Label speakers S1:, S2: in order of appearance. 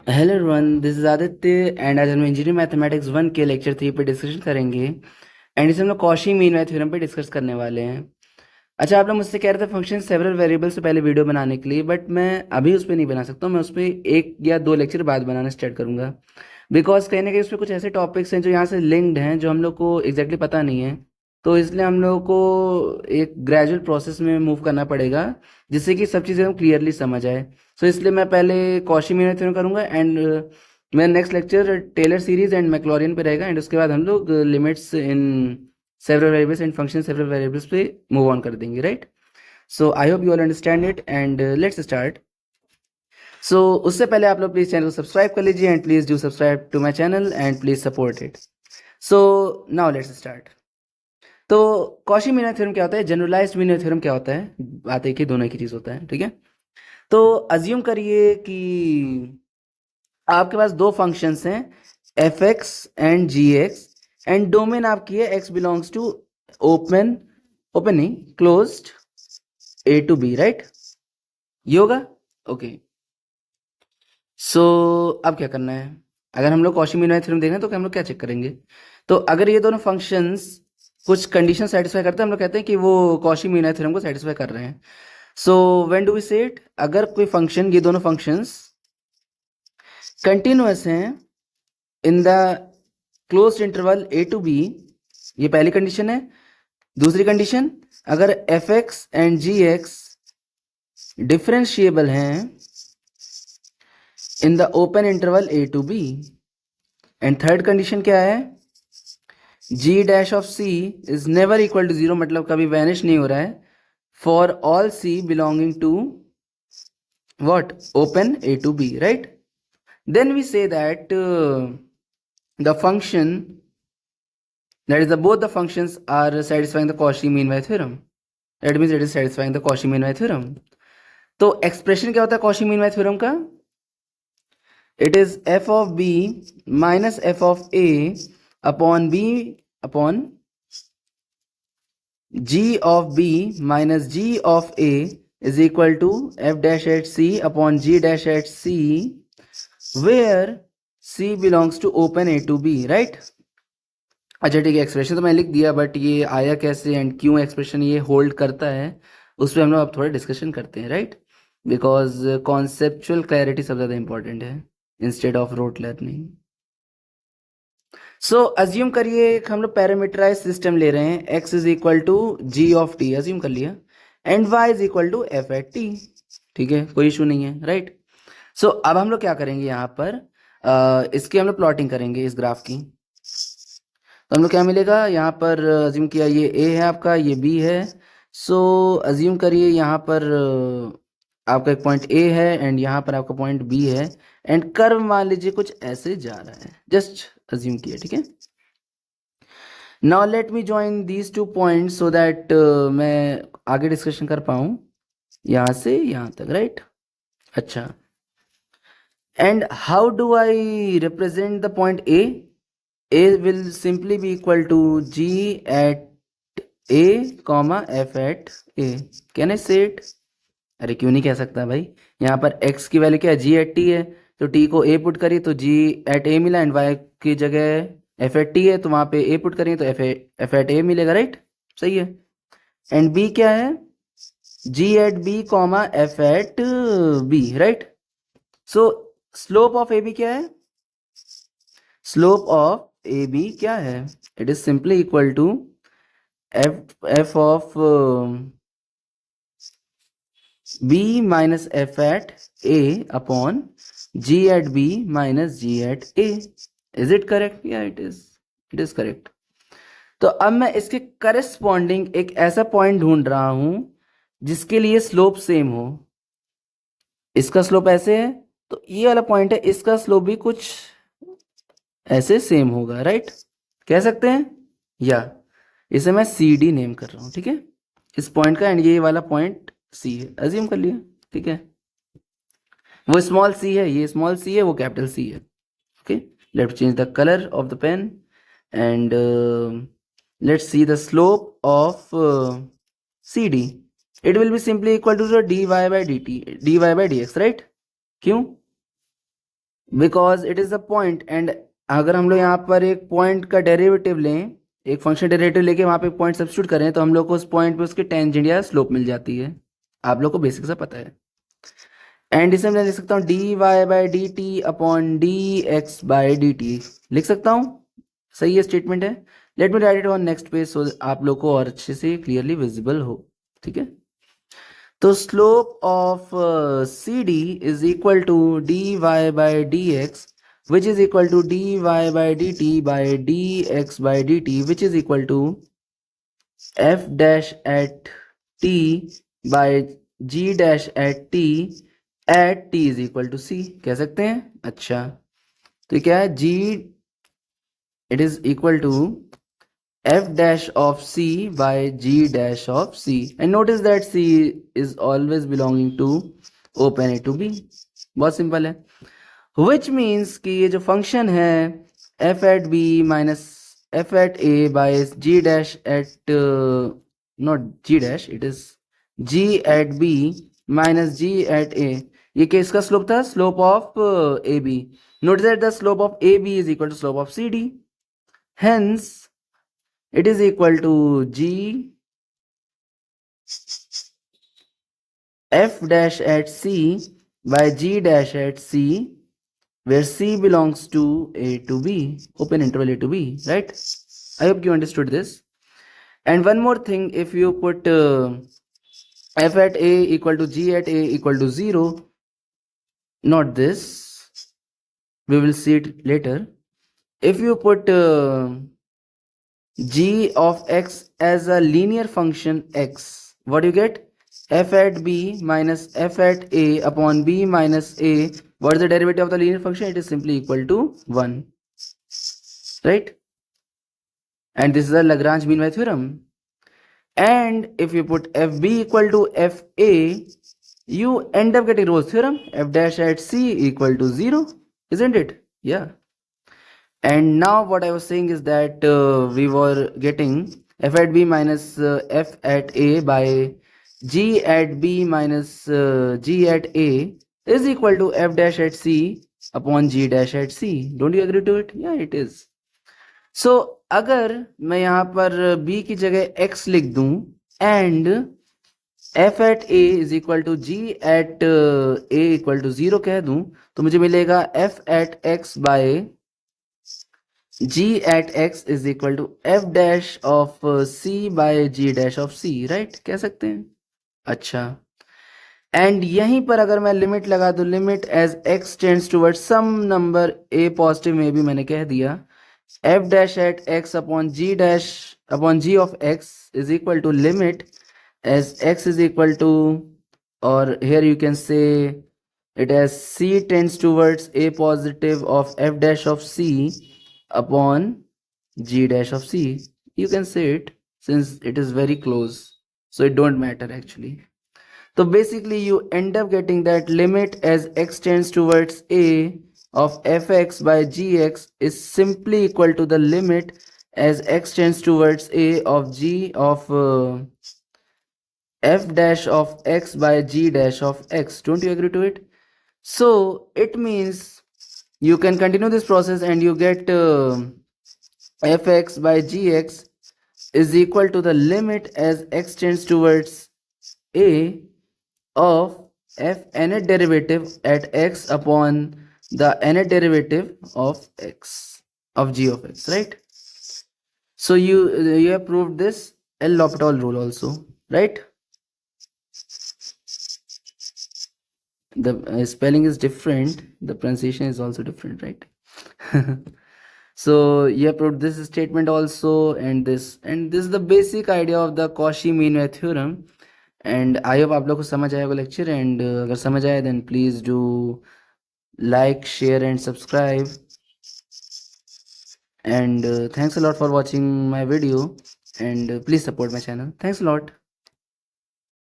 S1: Hello everyone, this is Aditya and आज हम engineering mathematics 1 के लेक्चर 3 पे डिस्कशन करेंगे। एंड इसे हम लोग कॉशी मीन वैल्यू थ्योरम पे डिस्कस करने वाले हैं। अच्छा, आप लोग मुझसे कह रहे थे फंक्शन सेवरल वेरिएबल्स से पहले वीडियो बनाने के लिए, बट मैं अभी उस पर नहीं बना सकता हूँ। मैं उस पर 1 या 2 लेक्चर बाद बनाना स्टार्ट करूँगा, बिकॉज कहीं ना कहीं उसमें कुछ ऐसे टॉपिक्स हैं जो यहाँ से लिंक्ड हैं जो हम लोग को एग्जैक्टली पता नहीं है। तो इसलिए हम लोगों को एक ग्रेजुअल प्रोसेस में मूव करना पड़ेगा, जिससे कि सब चीज़ें हम क्लियरली समझ आए। सो इसलिए मैं पहले कॉशी मीन थ्योरम करूँगा एंड मेरा next lecture Taylor series and Maclaurin पे रहेगा। एंड उसके बाद हम लोग limits in several variables and function several variables पे मूव ऑन कर देंगे, right? So I hope you all understand it and let's start. सो उससे पहले आप लोग प्लीज़ चैनल को सब्सक्राइब कर लीजिए and please do subscribe to my channel and please support it. So now let's start. तो कॉशी मीना थ्योरम क्या होता है, जनरलाइज्ड मीना थ्योरम क्या होता है? बात एक ही, दोनों एक ही चीज़ होता है, ठीक है? तो अज्यूम करिए कि आपके पास दो फंक्शंस हैं, f x and g x, and domain आपकी है x belongs to open, open नहीं, closed a to b, right? ये होगा ओके। सो अब क्या करना है? अगर हम लोग कॉशी मीन वैल्यू थ्योरम देख रहे हैं तो हम लोग क्या चेक करेंगे? तो अगर ये दोनों फंक्शंस कुछ कंडीशन सेटिस्फाई करते हैं, हम लोग कहते हैं कि वो कॉशी मीन वैल्यू थ्योरम को सेटिस्फाई कर रहे हैं। So when do we say it? अगर कोई फंक्शन, ये दोनों फंक्शंस कंटिन्यूअस हैं in the closed interval a to b, ये पहली कंडीशन है। दूसरी कंडीशन, अगर f x and g x differentiable हैं in the open interval a to b. And third condition क्या है? G dash of c is never equal to zero, मतलब कभी वैनिश नहीं हो रहा है, for all c belonging to what? Open a to b, right? Then we say that the function, that is both the functions are satisfying the Cauchy mean value theorem. That means it is satisfying the Cauchy mean value theorem. तो expression क्या होता है Cauchy mean value theorem का? It is f of B minus f of a upon b upon g of B minus g of a is equal to F dash at c upon g dash at c, where c belongs to open a to b, right? अच्छा ठीक है, expression तो मैंने लिख दिया, but ये आया कैसे एंड क्यों एक्सप्रेशन ये होल्ड करता है, उस पर हम लोग अब थोड़ा डिस्कशन करते हैं, राइट? बिकॉज कॉन्सेप्चुअल क्लैरिटी सबसे ज़्यादा इंपॉर्टेंट है instead of rote learning. So assume करिए हम लोग पैरामीटराइज सिस्टम ले रहे हैं, x is equal to g of t, assume कर लिया, and y is equal to f at t. ठीक है, कोई इशू नहीं है, राइट? सो अब हम लोग क्या करेंगे यहाँ पर, इसकी हम लोग प्लॉटिंग करेंगे इस ग्राफ की। तो हम लोग क्या मिलेगा यहाँ पर, अज्यूम किया ये a है आपका, ये b है। सो अज्यूम करिए यहाँ पर आपका एक पॉइंट a है एंड यहाँ पर आपका पॉइंट b है, एंड कर्व मान लीजिए कुछ ऐसे जा रहा है, जस्ट अज्यूम किया, ठीक है? Now let me join these two point so that मैं आगे डिस्कशन कर पाऊँ यहाँ से यहाँ तक, राइट? अच्छा, and how do I represent the point A? A will simply be equal to G at A comma F at A. Can I say it? अरे क्यों नहीं कह सकता भाई? यहाँ पर x की वैल्यू क्या है? G at T है, तो T को A पुट करिए तो G at A मिला, एंड y की जगह F at T है तो वहाँ पे A पुट करिए तो F at A मिलेगा, राइट? सही है। एंड B क्या है? G at B comma F at B, right? So slope of AB क्या है? स्लोप ऑफ ए बी क्या है? It is simply equal to F of B minus F at A upon G at B minus G at A. Is it correct? या it is correct. तो अब मैं इसके corresponding एक ऐसा point ढूंढ रहा हूं जिसके लिए स्लोप सेम हो। इसका स्लोप ऐसे है तो ये वाला पॉइंट है, इसका स्लोप भी कुछ ऐसे सेम होगा, राइट? कह सकते हैं, या इसे मैं सी डी नेम कर रहा हूं, ठीक है? इस पॉइंट का, एंड ये वाला पॉइंट सी है, अज्यूम कर लिया, ठीक है? वो स्मॉल सी है, ये स्मॉल सी है, वो कैपिटल सी है। Okay, let's change the colour of the pen and let's see the slope of C D. It will be simply equal to D Y by D T, D Y by D X, right? क्यों? Because it is the point, and अगर हम लोग यहाँ पर एक point का derivative लें, एक फंक्शन डेरिवेटिव लेके वहाँ पे पॉइंट सब्स्टिट्यूट करें, तो हम लोग को उस पॉइंट पे उसकी टेंजेंट या स्लोप मिल जाती है। आप लोग को बेसिक सा पता है। एंड इसे मैं लिख सकता हूँ dy by D T upon D X by D T, लिख सकता हूँ। सही है स्टेटमेंट है। Let me right it on next page so आप लोग को और अच्छे से क्लियरली विजिबल हो। ठीक है, तो slope of C D is equal to D Y by D X which is equal to D Y by D T by D X by D T which is equal to F dash at T by G dash at T is equal to C, कह सकते हैं। अच्छा, तो क्या है, G it is equal to f dash of c by g dash of c, and notice that c is always belonging to open a to b। बहुत simple है। which means कि ये जो फंक्शन है f at b minus f at a by g dash at not g dash, it is g at b minus g at a, ये किसका slope था? Slope of A B. Notice that the slope of A B is equal to slope of C D, hence it is equal to g f dash at c by g dash at c, where c belongs to a to b, open interval a to b, right? I hope you understood this. And one more thing, if you put f at a equal to g at a equal to 0, not this, we will see it later. If you put g of x as a linear function x, what do you get? f at b minus f at a upon b minus a. What is the derivative of the linear function? It is simply equal to 1, right? And this is the Lagrange mean value theorem. And if you put fb equal to fa, you end up getting Rolle's theorem, f dash at c equal to 0, isn't it? Yeah. And now what I was saying is that we were getting f at b minus f at a by g at b minus g at a is equal to f dash at c upon g dash at c. Don't you agree to it? Yeah, it is. So अगर मैं यहाँ पर b की जगह x लिख दूं and f at a is equal to g at a equal to 0 कह दूं, तो मुझे मिलेगा f at x by g at x is equal to f dash of c by g dash of c, right? कह सकते हैं। अच्छा, and यहीं पर अगर मैं लिमिट लगा दूं, limit as x tends toward some number a positive में भी मैंने कह दिया, f dash at x upon g dash upon g of x is equal to limit as x is equal to, or here you can say it as c tends towards a positive of f dash of c upon g dash of c. You can say it since it is very close, so it don't matter actually. So basically you end up getting that limit as x tends towards a of fx by gx is simply equal to the limit as x tends towards a of g of f dash of x by g dash of x. Don't you agree to it? So it means you can continue this process and you get fx by gx is equal to the limit as x tends towards a of f nth derivative at x upon the nth derivative of x of g of x, right? So you have proved this L'Hopital rule also, right? The spelling is different, the pronunciation is also different, right? So you have proved this statement also, and this is the basic idea of the Cauchy mean value theorem. And I hope आप लोग को समझ आएगा lecture, and अगर समझ आए then please do like, share and subscribe, and thanks a lot for watching my video, and please support my channel. Thanks a lot.